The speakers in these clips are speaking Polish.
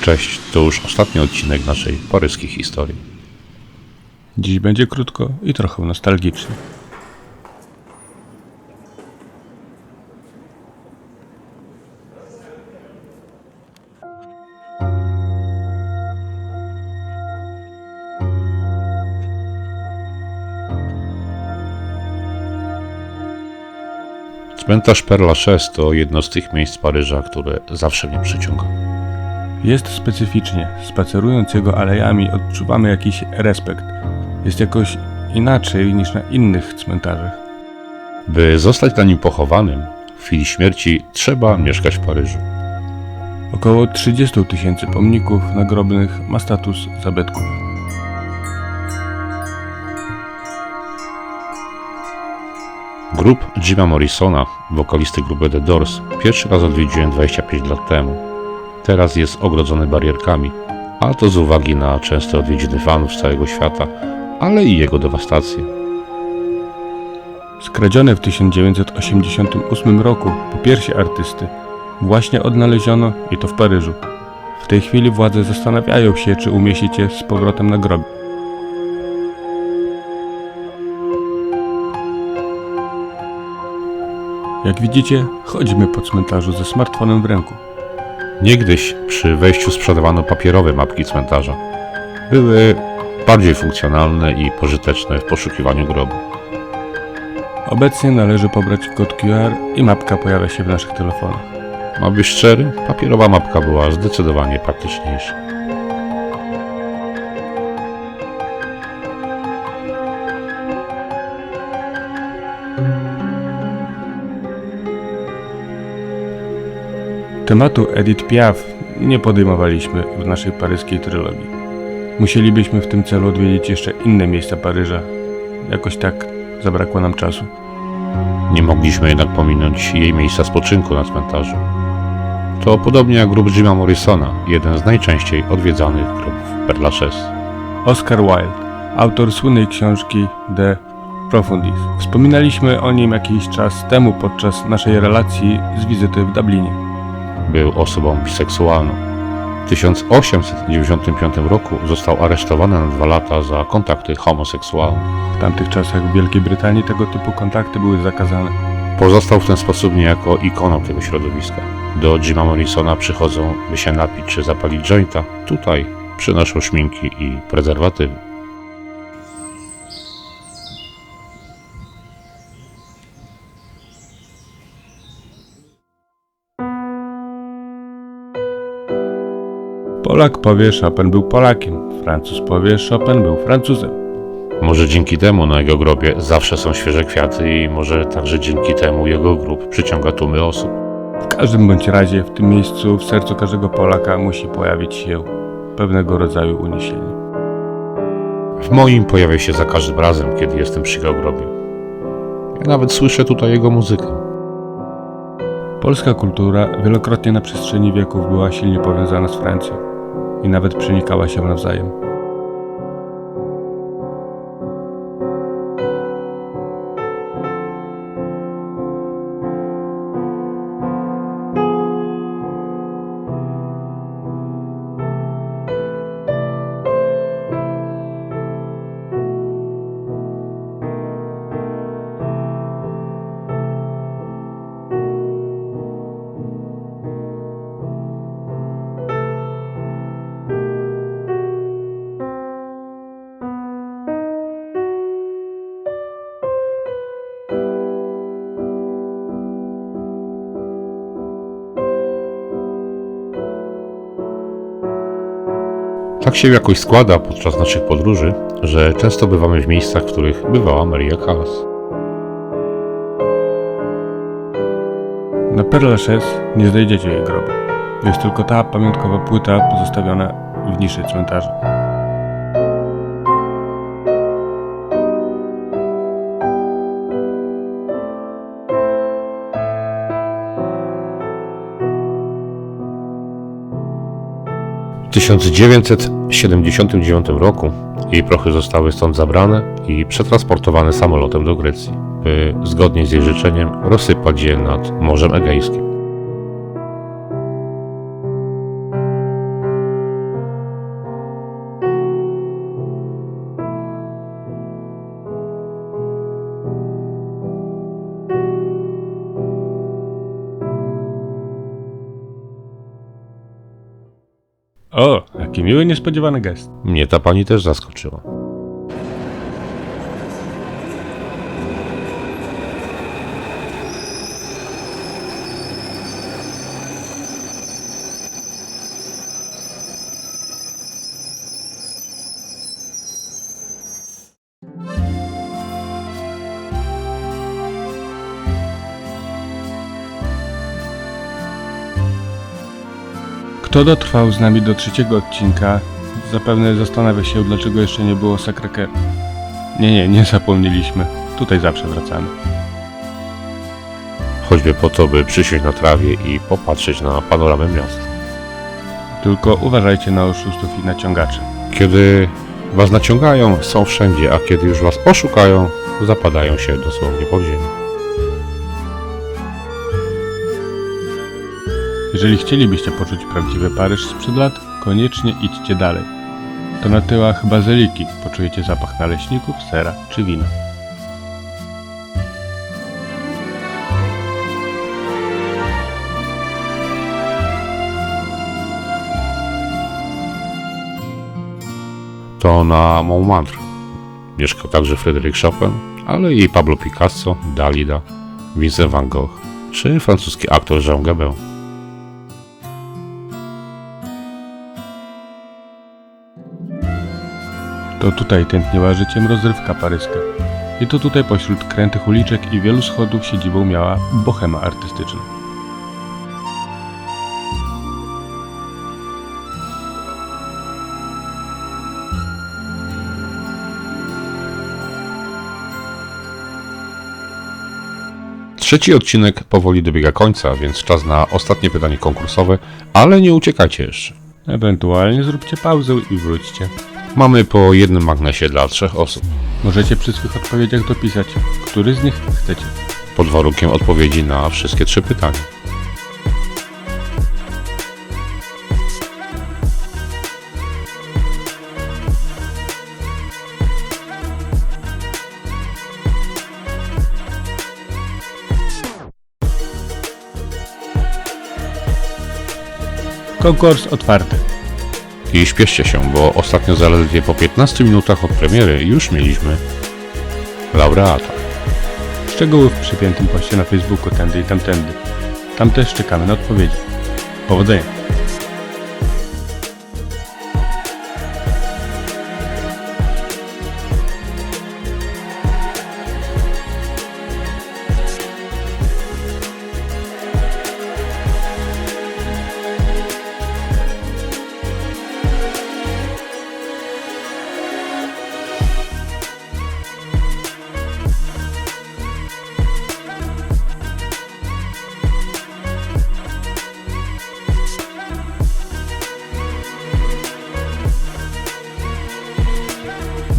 Cześć, to już ostatni odcinek naszej paryskiej historii. Dziś będzie krótko i trochę nostalgicznie. Cmentarz Père Lachaise to jedno z tych miejsc Paryża, które zawsze mnie przyciąga. Jest specyficznie. Spacerując jego alejami odczuwamy jakiś respekt. Jest jakoś inaczej niż na innych cmentarzach. By zostać na nim pochowanym, w chwili śmierci trzeba mieszkać w Paryżu. Około 30 000 pomników nagrobnych ma status zabytków. Grób Jima Morrisona, wokalisty grupy The Doors, pierwszy raz odwiedziłem 25 lat temu. Teraz jest ogrodzony barierkami, a to z uwagi na częste odwiedziny fanów z całego świata, ale i jego dewastację. Skradzione w 1988 roku po piersi artysty właśnie odnaleziono i to w Paryżu. W tej chwili władze zastanawiają się, czy umieścić je z powrotem na grobie. Jak widzicie, chodzimy po cmentarzu ze smartfonem w ręku. Niegdyś przy wejściu sprzedawano papierowe mapki cmentarza. Były bardziej funkcjonalne i pożyteczne w poszukiwaniu grobu. Obecnie należy pobrać kod QR i mapka pojawia się w naszych telefonach. Ma być szczery, papierowa mapka była zdecydowanie praktyczniejsza. Tematu Edith Piaf nie podejmowaliśmy w naszej paryskiej trylogii. Musielibyśmy w tym celu odwiedzić jeszcze inne miejsca Paryża. Jakoś tak zabrakło nam czasu. Nie mogliśmy jednak pominąć jej miejsca spoczynku na cmentarzu. To podobnie jak grób Jima Morrisona, jeden z najczęściej odwiedzanych grobów Père Lachaise. Oscar Wilde, autor słynnej książki De Profundis. Wspominaliśmy o nim jakiś czas temu podczas naszej relacji z wizyty w Dublinie. Był osobą biseksualną. W 1895 roku został aresztowany na 2 lata za kontakty homoseksualne. W tamtych czasach w Wielkiej Brytanii tego typu kontakty były zakazane. Pozostał w ten sposób niejako ikoną tego środowiska. Do Jima Morrisona przychodzą, by się napić czy zapalić jointa. Tutaj przynoszą szminki i prezerwatywy. Polak powie, Chopin był Polakiem. Francuz powie, Chopin był Francuzem. Może dzięki temu na jego grobie zawsze są świeże kwiaty i może także dzięki temu jego grób przyciąga tłumy osób. W każdym bądź razie w tym miejscu w sercu każdego Polaka musi pojawić się pewnego rodzaju uniesienie. W moim pojawia się za każdym razem, kiedy jestem przy jego grobie. Ja nawet słyszę tutaj jego muzykę. Polska kultura wielokrotnie na przestrzeni wieków była silnie powiązana z Francją i nawet przenikała się nawzajem. Tak się jakoś składa podczas naszych podróży, że często bywamy w miejscach, w których bywała Maria Callas. Na Père Lachaise nie znajdziecie jej grobu. Jest tylko ta pamiątkowa płyta pozostawiona w niszy cmentarza. W 1979 roku jej prochy zostały stąd zabrane i przetransportowane samolotem do Grecji, by zgodnie z jej życzeniem rozsypać je nad Morzem Egejskim. O, jaki miły, niespodziewany gest. Mnie ta pani też zaskoczyła. Kto dotrwał z nami do 3. odcinka, zapewne zastanawia się, dlaczego jeszcze nie było Sacré-Cœur. Nie zapomnieliśmy. Tutaj zawsze wracamy. Choćby po to, by przysiąść na trawie i popatrzeć na panoramę miasta. Tylko uważajcie na oszustów i naciągaczy. Kiedy was naciągają, są wszędzie, a kiedy już was oszukają, zapadają się dosłownie pod ziemię. Jeżeli chcielibyście poczuć prawdziwy Paryż sprzed lat, koniecznie idźcie dalej. To na tyłach bazyliki poczujecie zapach naleśników, sera czy wina. To na Montmartre mieszkał także Frédéric Chopin, ale i Pablo Picasso, Dalida, Vincent van Gogh czy francuski aktor Jean Gabin. To tutaj tętniła życiem rozrywka paryska. I to tutaj pośród krętych uliczek i wielu schodów siedzibą miała bohema artystyczna. Trzeci odcinek powoli dobiega końca, więc czas na ostatnie pytanie konkursowe, ale nie uciekajcie jeszcze. Ewentualnie zróbcie pauzę i wróćcie. Mamy po jednym magnesie dla 3 osób, Możecie przy swych odpowiedziach dopisać, który z nich chcecie. pod warunkiem odpowiedzi na wszystkie 3 pytania. Konkurs otwarty. I śpieszcie się, bo ostatnio zaledwie po 15 minutach od premiery już mieliśmy laureata. Szczegóły w przypiętym poście na Facebooku tędy i tamtędy. Tam też czekamy na odpowiedzi. Powodzenia!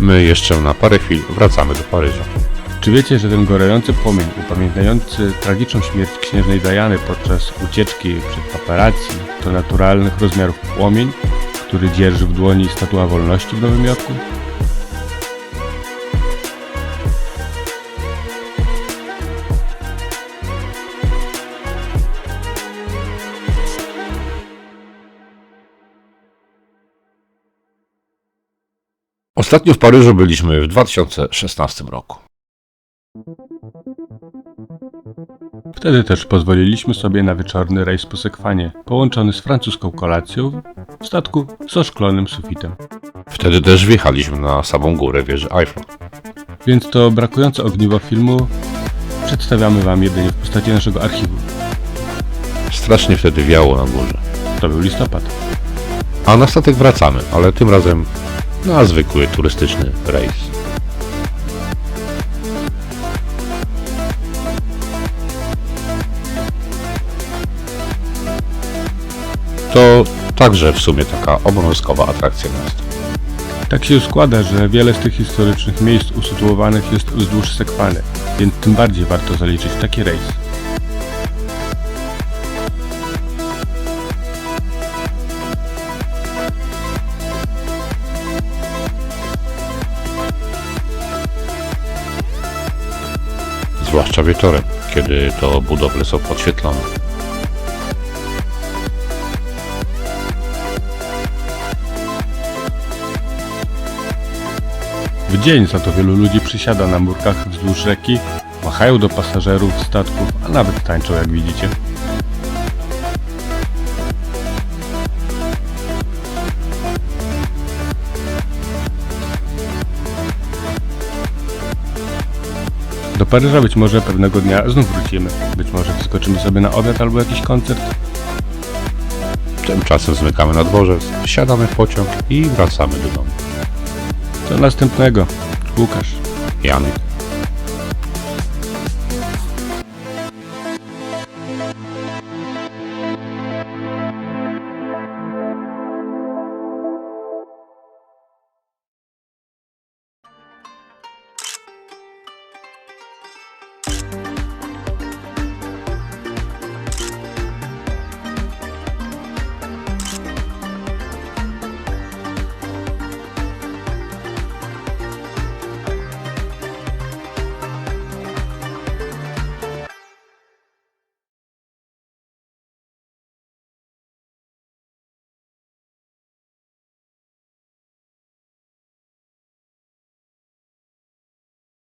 My jeszcze na parę chwil wracamy do Paryża. Czy wiecie, że ten gorący płomień upamiętniający tragiczną śmierć księżnej Diany podczas ucieczki przed paparazzi to naturalnych rozmiarów płomień, który dzierży w dłoni Statua Wolności w Nowym Jorku? Ostatnio w Paryżu byliśmy w 2016 roku. Wtedy też pozwoliliśmy sobie na wieczorny rejs po Sekwanie, połączony z francuską kolacją w statku z oszklonym sufitem. Wtedy też wjechaliśmy na samą górę wieży Eiffla. Więc to brakujące ogniwo filmu przedstawiamy wam jedynie w postaci naszego archiwum. Strasznie wtedy wiało na górze. To był listopad. A na statek wracamy, ale tym razem na zwykły turystyczny rejs. To także w sumie taka obowiązkowa atrakcja miasta. Tak się składa, że wiele z tych historycznych miejsc usytuowanych jest wzdłuż Sekwany, więc tym bardziej warto zaliczyć taki rejs. Zwłaszcza wieczorem, kiedy to budowle są podświetlone. dzień, za to wielu ludzi przysiada na murkach wzdłuż rzeki, machają do pasażerów statków, a nawet tańczą, jak widzicie. Do Paryża być może pewnego dnia znów wrócimy. Być może wyskoczymy sobie na obiad albo jakiś koncert. Tymczasem zmykamy na dworzec, wsiadamy w pociąg i wracamy do domu. Do następnego. Łukasz. Janek.